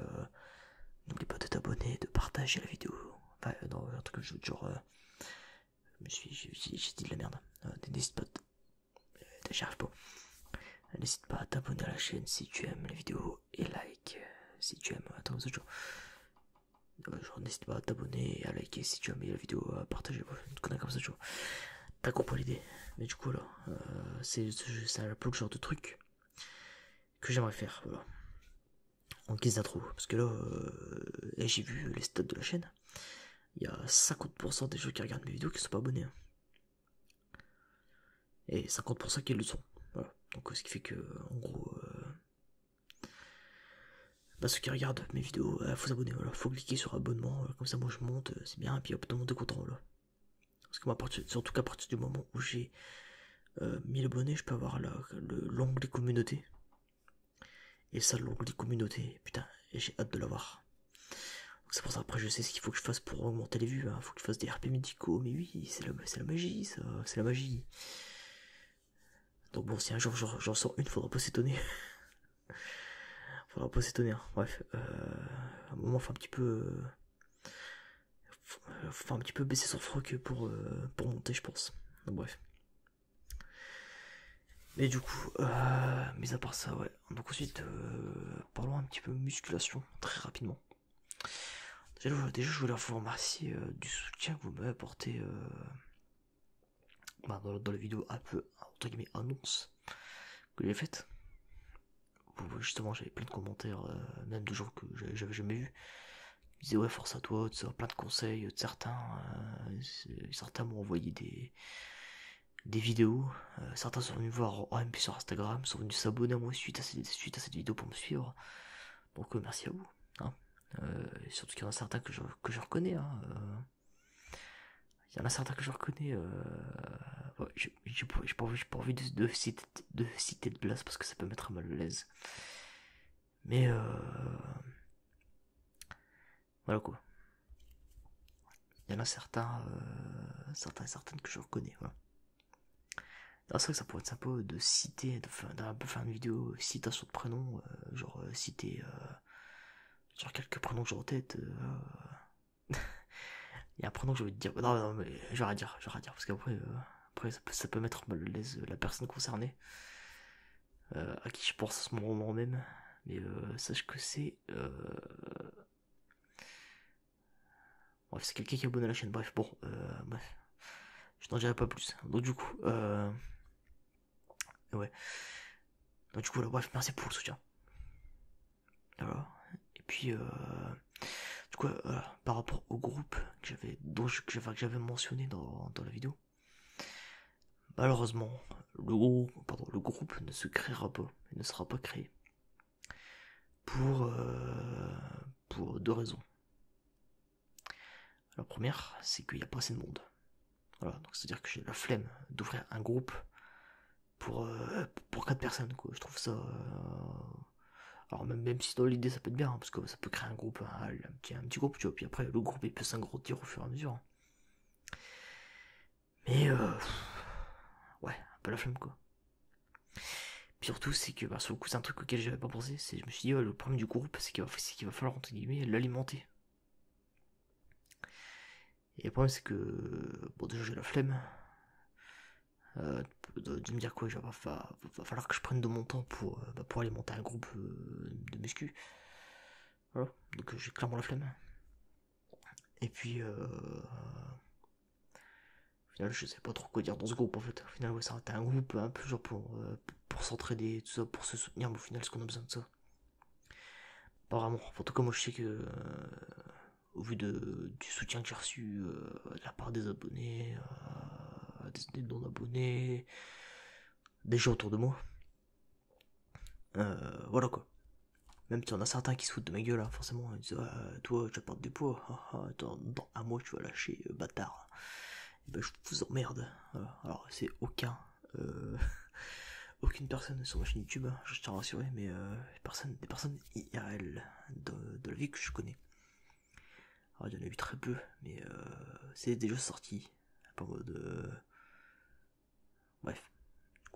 [SPEAKER 1] n'oublie pas de t'abonner, de partager la vidéo. Enfin, non, un truc genre, j'ai dit de la merde. N'hésite pas, j'arrive pas. N'hésite pas à t'abonner à la chaîne si tu aimes la vidéo et like si tu aimes. Attends, c'est genre. Genre, n'hésite pas à t'abonner et à liker si tu aimes la vidéo, à partager. Voilà, une connerie comme ça, tu vois. T'as compris l'idée. Mais du coup, là, c'est un peu le genre de truc que j'aimerais faire. Voilà. En guise d'intro. Parce que là, j'ai vu les stats de la chaîne. Il y a 50% des gens qui regardent mes vidéos qui sont pas abonnés. Hein. Et 50% qui le sont. Voilà. Donc ce qui fait que, en gros, bah, ceux qui regardent mes vidéos, faut s'abonner. Voilà. Faut cliquer sur abonnement. Comme ça, moi je monte, c'est bien. Et puis hop, tout le monde est content. Là. Parce que moi, surtout qu'à partir du moment où j'ai 1000 abonnés, je peux avoir l'onglet communauté. Et ça, l'onglet communauté, putain, j'ai hâte de l'avoir. C'est pour ça, après je sais ce qu'il faut que je fasse pour augmenter les vues, hein. Faut que je fasse des RP médicaux, mais oui, c'est la magie, ça, c'est la magie. Donc bon, si un jour j'en sors une, faudra pas s'étonner. Faudra pas s'étonner, hein. Bref, à un moment, faut un petit peu... faut un petit peu baisser son froc pour monter, je pense. Donc bref. Mais du coup, mis à part ça, ouais. Donc ensuite, parlons un petit peu musculation, très rapidement. Déjà, je voulais vous remercier du soutien que vous m'avez apporté dans la vidéo un peu, entre guillemets, annonce que j'ai faite. Justement, j'avais plein de commentaires, même de gens que j'avais jamais vus. Ils disaient ouais, force à toi, tu as plein de conseils de certains. Certains m'ont envoyé des vidéos. Certains sont venus voir en MP sur Instagram, sont venus s'abonner à moi suite à cette vidéo pour me suivre. Donc merci à vous. Hein. Surtout qu'il y en a certains que je reconnais. Hein, il y en a certains que je reconnais. Ouais, j'ai pas envie de citer de place parce que ça peut mettre mal à l'aise. Mais voilà quoi. Il y en a certains et certaines que je reconnais. Voilà. C'est vrai que ça pourrait être sympa de citer, d'un peu faire une vidéo citation de prénoms, genre citer genre quelques prénoms que j'ai en tête. Il y a un prénom que j'ai envie de dire. Non, mais j'aurais à dire, parce qu'après ça peut mettre mal à l'aise la personne concernée, à qui je pense à ce moment même. Mais sache que c'est. Bref, c'est quelqu'un qui est abonné à la chaîne. Bref, bon, bref. Je n'en dirai pas plus. Donc, du coup, ouais. Donc, du coup, là, bref, merci pour le soutien. Voilà. Et puis, du coup, par rapport au groupe que j'avais mentionné dans la vidéo, malheureusement, le groupe ne se créera pas, il ne sera pas créé pour 2 raisons. La première, c'est qu'il n'y a pas assez de monde. Voilà, donc c'est-à-dire que j'ai la flemme d'ouvrir un groupe pour 4 personnes, quoi. Je trouve ça. Alors même si dans l'idée ça peut être bien, hein, parce que ça peut créer un groupe, un petit groupe, tu vois, puis après le groupe il peut s'agrandir au fur et à mesure. Mais ouais, un peu la flemme quoi. Puis surtout c'est que sur le coup c'est un truc auquel j'avais pas pensé, je me suis dit le problème du groupe c'est qu'il va falloir entre guillemets l'alimenter. Et le problème c'est que, bon déjà j'ai la flemme de me dire quoi, va falloir que je prenne de mon temps pour aller monter un groupe de muscu. Voilà, donc j'ai clairement la flemme. Et puis, au final, je sais pas trop quoi dire dans ce groupe en fait. Au final, ouais, ça a été un groupe un peu genre pour s'entraider, tout ça, pour se soutenir, mais au final, est-ce qu'on a besoin de ça? Pas vraiment. En tout cas, moi je sais que, au vu du soutien que j'ai reçu de la part des abonnés, des non-abonnés, des gens autour de moi, voilà quoi. Même si on a certains qui se foutent de ma gueule, hein, forcément, ils disent toi, tu vas perdre du poids, dans un mois tu vas lâcher, bâtard. Et ben je vous emmerde. Voilà. Alors c'est aucune personne sur ma chaîne YouTube, hein, je tiens à rassurer, mais des personnes IRL de la vie que je connais. Alors il y en a eu très peu, mais c'est déjà sorti. Pas en mode. Bref.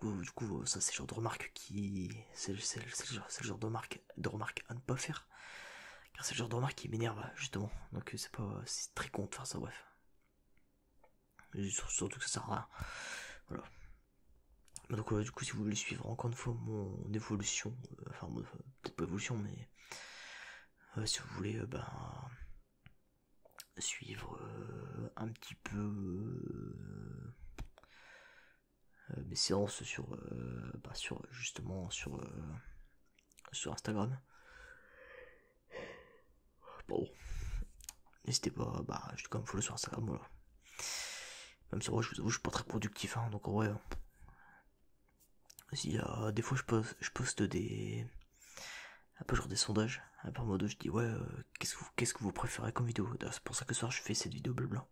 [SPEAKER 1] Du coup, ça c'est le genre de remarque c'est le genre de remarque à ne pas faire. Car c'est le genre de remarque qui m'énerve, justement. Donc c'est très con de faire ça, bref. Et surtout que ça sert à rien. Voilà. Donc du coup, si vous voulez suivre encore une fois mon évolution, peut-être pas évolution, mais si vous voulez, suivre un petit peu mes séances justement sur Instagram. Bon, n'hésitez pas, je suis quand même follow sur Instagram, voilà. Même si je vous avoue, je suis pas très productif, hein, donc en vrai, s'il y a des fois je poste un peu genre des sondages, un peu en mode je dis ouais, qu'est-ce que vous préférez comme vidéo. C'est pour ça que ce soir je fais cette vidéo blabla.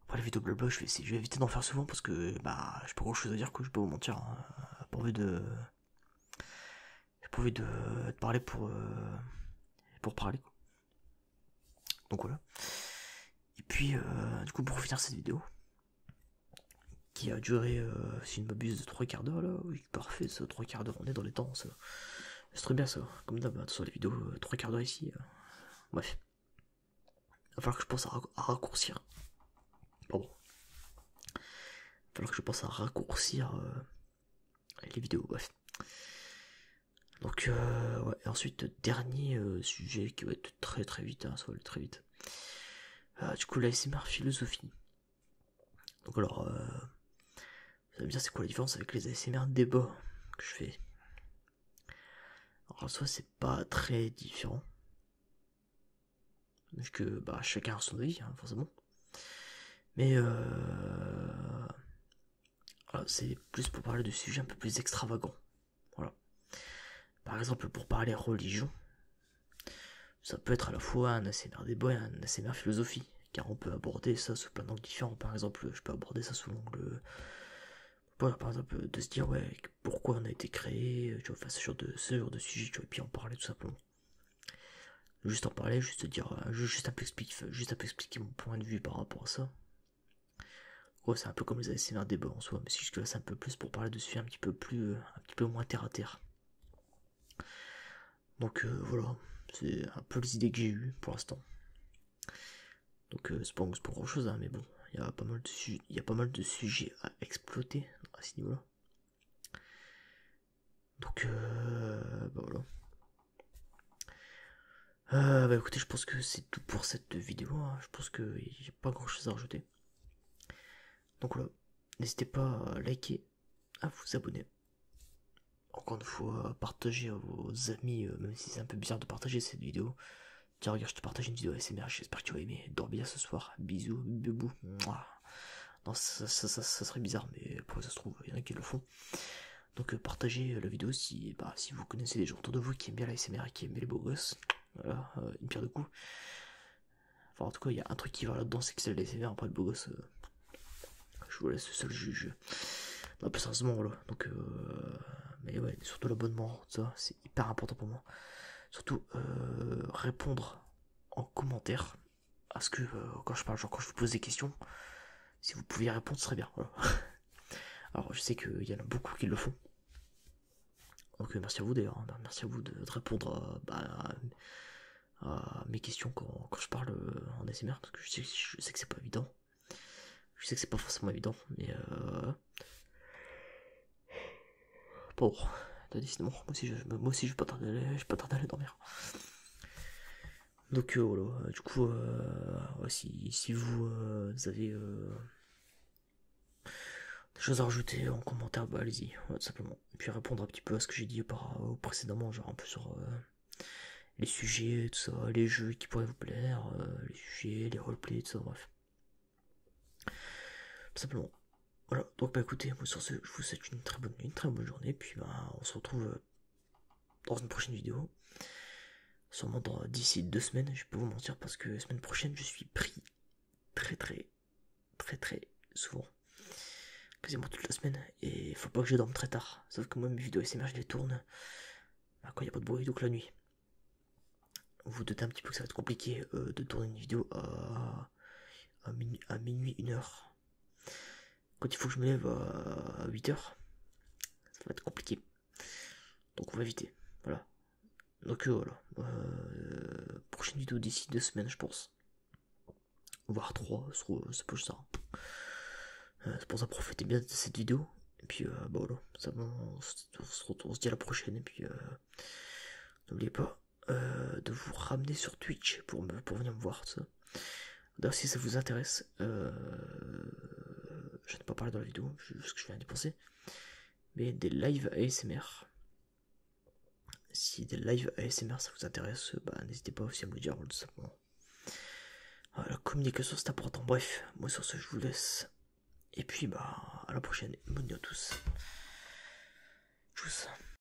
[SPEAKER 1] Après les vidéos blabla, je vais éviter d'en faire souvent parce que j'ai pas grand chose à dire, que je vais pas vous mentir, hein. J'ai pas envie de parler pour parler, quoi. Donc voilà. Et puis du coup pour finir cette vidéo, qui a duré, si je ne m'abuse, de 3/4 d'heure là, oui parfait, ça, 3/4 d'heure, on est dans les temps, ça. C'est très bien ça, comme d'hab, sur les vidéos, 3/4 d'heure ici. Bref. Il va falloir que je pense à raccourcir. Pardon. Il va falloir que je pense à raccourcir les vidéos, bref. Donc, ouais, et ensuite, dernier sujet qui va être très très vite, hein, ça va aller très vite. Du coup, la SMR philosophie. Donc, alors, vous savez bien c'est quoi la différence avec les ASMR débats que je fais. Alors, en soi, c'est pas très différent. Vu que chacun a son avis, hein, forcément. Mais c'est plus pour parler de sujets un peu plus extravagants. Voilà. Par exemple, pour parler religion, ça peut être à la fois un ASMR débat et un ASMR philosophie. Car on peut aborder ça sous plein d'angles différents. Par exemple, je peux aborder ça sous l'angle. Voilà, par exemple, de se dire, ouais, pourquoi on a été créé, tu vois, ce genre de sujet, tu vois, et puis en parler tout simplement. Juste en parler, juste dire, juste un peu expliquer mon point de vue par rapport à ça. Ouais, c'est un peu comme les ASMR débat en soi, mais c'est juste que là c'est un peu plus pour parler de sujets un petit peu moins terre à terre. Donc voilà, c'est un peu les idées que j'ai eues pour l'instant. Donc c'est pas grand chose, hein, mais bon, il y a pas mal de sujets à exploiter à ce niveau-là. Donc voilà. Écoutez, je pense que c'est tout pour cette vidéo, hein. Je pense qu'il n'y a pas grand chose à rajouter. Donc voilà, n'hésitez pas à liker, à vous abonner. Encore une fois, partagez à vos amis, même si c'est un peu bizarre de partager cette vidéo. Tiens, regarde, je te partage une vidéo ASMR, j'espère que tu vas aimer. Dors bien ce soir, bisous, bébou. Non, ça serait bizarre, mais après ça se trouve, il y en a qui le font. Donc partagez la vidéo si vous connaissez des gens autour de vous qui aiment bien la ASMR et qui aiment les beaux gosses. Voilà, une pierre de coups. Enfin, en tout cas, il y a un truc qui va là-dedans, c'est que c'est l'ASMR, après le beau gosse. Je vous laisse seul juge. Non, plus sérieusement, voilà. Donc, mais ouais, surtout l'abonnement, ça, c'est hyper important pour moi. Surtout, répondre en commentaire à ce que, quand je parle, genre quand je vous pose des questions, si vous pouviez répondre, ce serait bien, voilà. Alors, je sais qu'il y en a beaucoup qui le font. Donc, merci à vous d'ailleurs, hein. Merci à vous de répondre à mes questions quand je parle en ASMR, parce que je sais que c'est pas évident. Je sais que c'est pas forcément évident, mais bon, décidément, moi aussi je vais pas tarder à aller dormir. Donc voilà, du coup, ouais, si vous avez des choses à rajouter en commentaire, bah allez-y, tout simplement. Et puis répondre un petit peu à ce que j'ai dit précédemment, genre un peu sur les sujets, tout ça, les jeux qui pourraient vous plaire, les sujets, les roleplays, tout ça, bref. Tout simplement. Voilà, donc bah écoutez, moi sur ce, je vous souhaite une très bonne nuit, une très bonne journée, puis bah on se retrouve dans une prochaine vidéo. Sûrement d'ici 2 semaines, je peux vous mentir, parce que la semaine prochaine je suis pris très souvent. Quasiment toute la semaine, et faut pas que je dorme très tard. Sauf que moi mes vidéos SMR je les tourne quand il n'y a pas de bruit, donc la nuit. Vous vous doutez un petit peu que ça va être compliqué de tourner une vidéo à minuit, 1h. Quand il faut que je me lève à 8h, ça va être compliqué. Donc on va éviter. Voilà. Donc voilà. Prochaine vidéo d'ici 2 semaines, je pense. Voire 3, c'est pas ça. C'est pour ça, profitez bien de cette vidéo. Et puis bah voilà. On se dit à la prochaine. Et puis n'oubliez pas de vous ramener sur Twitch pour venir me voir. Ça. D'ailleurs, si ça vous intéresse, je n'ai pas parlé dans la vidéo, ce que je viens d'y penser, mais des lives ASMR. Si des lives ASMR ça vous intéresse, bah n'hésitez pas aussi à me le dire, tout simplement. La communication c'est important. Bref, moi sur ce je vous laisse. Et puis bah à la prochaine. Bonne nuit à tous. Tchuss.